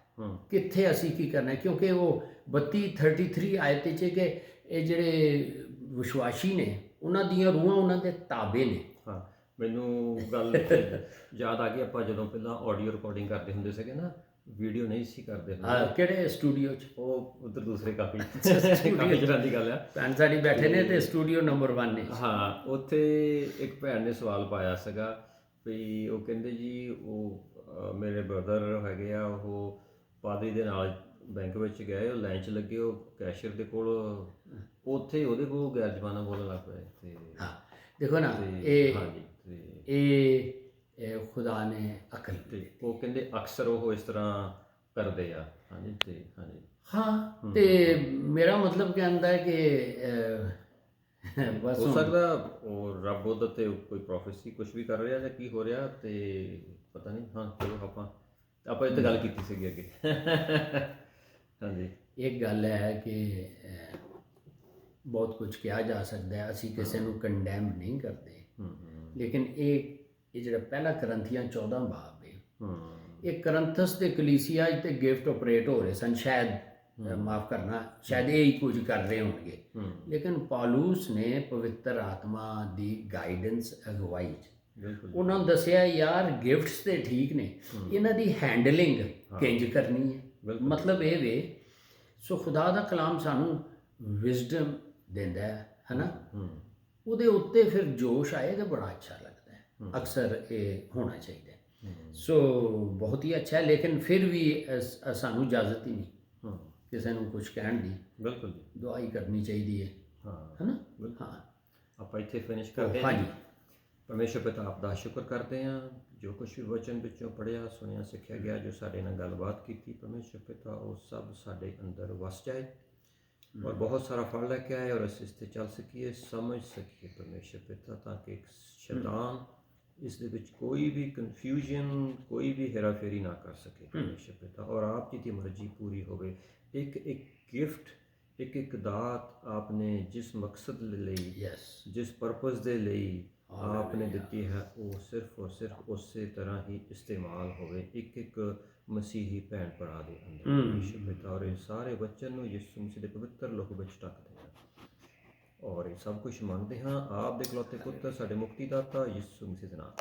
ਕਿੱਥੇ ਅਸੀਂ ਕੀ ਕਰਨਾ ਹੈ, ਕਿਉਂਕਿ ਉਹ 32-33 ਆਇਤ 'ਚ ਕਿ ਇਹ ਜਿਹੜੇ ਵਿਸ਼ਵਾਸੀ ਨੇ ਉਹਨਾਂ ਦੀਆਂ ਰੂਹਾਂ ਉਹਨਾਂ ਦੇ ਤਾਬੇ ਨੇ। ਹਾਂ, ਮੈਨੂੰ ਗੱਲ ਯਾਦ ਆ ਗਈ, ਆਪਾਂ ਜਦੋਂ ਪਹਿਲਾਂ ਆਡੀਓ ਰਿਕਾਰਡਿੰਗ ਕਰਦੇ ਹੁੰਦੇ ਸੀਗੇ ਨਾ, ਵੀਡੀਓ ਨਹੀਂ ਸੀ ਕਰਦੇ ਹੁੰਦੇ। ਕਿਹੜੇ ਸਟੂਡੀਓ 'ਚ? ਉਹ ਉਧਰ ਦੂਸਰੇ ਕਾਫੀ ਚਿਰਾਂ ਦੀ ਗੱਲ ਆ। ਭੈਣ ਸਾਡੀ ਬੈਠੇ ਨੇ ਤੇ ਸਟੂਡੀਓ ਨੰਬਰ 1 ਨੇ। ਹਾਂ, ਉੱਥੇ ਇੱਕ ਭੈਣ ਨੇ ਸਵਾਲ ਪਾਇਆ ਸੀਗਾ ਵੀ ਉਹ ਕਹਿੰਦੇ ਜੀ ਉਹ ਮੇਰੇ ਬ੍ਰਦਰ ਹੈਗੇ ਆ, ਉਹ ਪਾਦਰੀ ਦੇ ਨਾਲ ਬੈਂਕ ਵਿੱਚ ਗਏ, ਉਹ ਲਾਈਨ 'ਚ ਲੱਗੇ, ਉਹ ਕੈਸ਼ੀਅਰ ਦੇ ਕੋਲ ਉੱਥੇ ਉਹਦੇ ਕੋਲ ਗੈਰ ਜ਼ਬਾਨਾਂ ਬੋਲਣ ਲੱਗ ਪਏ। ਤੇ ਹਾਂ ਦੇਖੋ ਨਾ, ਇਹ ਖੁਦਾ ਨੇ ਅਕਲ ਤੇ ਉਹ ਕਹਿੰਦੇ ਅਕਸਰ ਉਹ ਇਸ ਤਰ੍ਹਾਂ ਕਰਦੇ ਆ। ਹਾਂਜੀ ਤੇ ਹਾਂਜੀ ਹਾਂ, ਤੇ ਮੇਰਾ ਮਤਲਬ ਕਹਿੰਦਾ ਹੈ ਕਿ ਬਸ ਹੋ ਸਕਦਾ ਉਹ ਰੱਬ ਉਹਦੇ ਤੇ ਕੋਈ ਪ੍ਰੋਫੈਸੀ ਕੁਝ ਵੀ ਕਰ ਰਿਹਾ ਜਾਂ ਕੀ ਹੋ ਰਿਹਾ ਤੇ ਪਤਾ ਨਹੀਂ। ਹਾਂ ਚਲੋ ਆਪਾਂ ਇਹ ਤਾਂ ਗੱਲ ਕੀਤੀ ਸੀਗੀ ਅੱਗੇ। ਹਾਂਜੀ, ਇੱਕ ਗੱਲ ਹੈ ਕਿ ਬਹੁਤ ਕੁਝ ਕਿਹਾ ਜਾ ਸਕਦਾ ਹੈ, ਅਸੀਂ ਕਿਸੇ ਨੂੰ ਕੰਡੈਮ ਨਹੀਂ ਕਰਦੇ, ਲੇਕਿਨ ਇਹ ਜਿਹੜਾ ਪਹਿਲਾ ਕਰੰਥੀਆਂ 14 ਬਾਬ ਹੈ, ਇਹ ਕਰੰਥਸ ਦੇ ਕਲੀਸਿਆ ਤੇ ਗਿਫਟ ਆਪਰੇਟ ਹੋ ਰਹੇ ਸਨ, ਸ਼ਾਇਦ ਮਾਫ ਕਰਨਾ, ਸ਼ਾਇਦ ਇਹ ਹੀ ਕੁਝ ਕਰ ਰਹੇ ਹੋਣਗੇ, ਲੇਕਿਨ ਪੌਲੁਸ ਨੇ ਪਵਿੱਤਰ ਆਤਮਾ ਦੀ ਗਾਈਡੈਂਸ ਅਗਵਾਈ 'ਚ ਉਹਨਾਂ ਨੂੰ ਦੱਸਿਆ ਯਾਰ ਗਿਫਟਸ ਤੇ ਠੀਕ ਨੇ, ਇਹਨਾਂ ਦੀ ਹੈਂਡਲਿੰਗ ਕਿੰਜ ਕਰਨੀ ਹੈ। ਮਤਲਬ ਇਹ ਵੇ, ਸੋ ਖੁਦਾ ਦਾ ਕਲਾਮ ਸਾਨੂੰ ਵਿਜ਼ਡਮ ਦਿੰਦਾ ਹੈ ਨਾ, ਉਹਦੇ ਉੱਤੇ ਫਿਰ ਜੋਸ਼ ਆਏ ਤਾਂ ਬੜਾ ਅੱਛਾ ਲੱਗਦਾ ਹੈ। ਅਕਸਰ ਇਹ ਹੋਣਾ ਚਾਹੀਦਾ ਹੈ। ਸੋ ਬਹੁਤ ਹੀ ਅੱਛਾ ਹੈ, ਲੇਕਿਨ ਫਿਰ ਵੀ ਸਾਨੂੰ ਇਜਾਜ਼ਤ ਹੀ ਨਹੀਂ ਕਿਸੇ ਨੂੰ ਕੁਝ ਕਹਿਣ ਦੀ। ਬਿਲਕੁਲ ਦੁਆਈ ਕਰਨੀ ਚਾਹੀਦੀ ਹੈ, ਹੈ ਨਾ। ਹਾਂ, ਆਪਾਂ ਇੱਥੇ ਫਿਨਿਸ਼ ਕਰਦੇ ਹਾਂ। ਹਾਂਜੀ, ਪਰਮੇਸ਼ਰ ਪਿਤਾ ਆਪ ਦਾ ਸ਼ੁਕਰ ਕਰਦੇ ਹਾਂ ਜੋ ਕੁਝ ਵੀ ਵਚਨ ਵਿੱਚੋਂ ਪੜ੍ਹਿਆ ਸੁਣਿਆ ਸਿੱਖਿਆ ਗਿਆ, ਜੋ ਸਾਡੇ ਨਾਲ ਗੱਲਬਾਤ ਕੀਤੀ, ਪਰਮੇਸ਼ਰ ਪਿਤਾ ਉਹ ਸਭ ਸਾਡੇ ਅੰਦਰ ਵਸ ਜਾਏ ਔਰ ਬਹੁਤ ਸਾਰਾ ਫਲ ਲੈ ਕੇ ਆਏ ਔਰ ਅਸੀਂ ਇਸ 'ਤੇ ਚੱਲ ਸਕੀਏ, ਸਮਝ ਸਕੀਏ ਪਰਮੇਸ਼ਰ ਪਿਤਾ, ਤਾਂ ਕਿ ਸ਼ੈਤਾਨ ਇਸ ਦੇ ਵਿੱਚ ਕੋਈ ਵੀ ਕਨਫਿਊਜ਼ਨ, ਕੋਈ ਵੀ ਹੇਰਾਫੇਰੀ ਨਾ ਕਰ ਸਕੇ ਪਰਮੇਸ਼ਰ ਪਿਤਾ, ਔਰ ਆਪ ਜੀ ਦੀ ਮਰਜ਼ੀ ਪੂਰੀ ਹੋਵੇ। ਇੱਕ ਇੱਕ ਗਿਫਟ, ਇੱਕ ਇੱਕ ਦਾਤ ਆਪਨੇ ਜਿਸ ਮਕਸਦ ਲਈ, ਜਿਸ ਪਰਪਸ ਦੇ ਲਈ ਆਪਨੇ ਦਿੱਤੀ ਹੈ, ਉਹ ਸਿਰਫ ਔਰ ਸਿਰਫ ਉਸੇ ਤਰ੍ਹਾਂ ਹੀ ਇਸਤੇਮਾਲ ਹੋਵੇ ਇੱਕ ਇੱਕ ਮਸੀਹੀ ਭੈਣ ਭਰਾ ਦੇ ਅੰਦਰ ਪਰਮੇਸ਼ਰ ਪਿਤਾ। ਔਰ ਇਹ ਸਾਰੇ ਵਚਨ ਨੂੰ ਯਿਸੂ ਮਸੀਹ ਦੇ ਪਵਿੱਤਰ ਲਹੂ ਵਿੱਚ ਢੱਕਦੇ ਹਾਂ ਔਰ ਇਹ ਸਭ ਕੁਝ ਮੰਗਦੇ ਹਾਂ ਆਪ ਦੇ ਇਕਲੌਤੇ ਪੁੱਤਰ ਸਾਡੇ ਮੁਕਤੀਦਾਤਾ ਯਿਸੂ ਮਸੀਹ ਦੇ ਨਾਮ।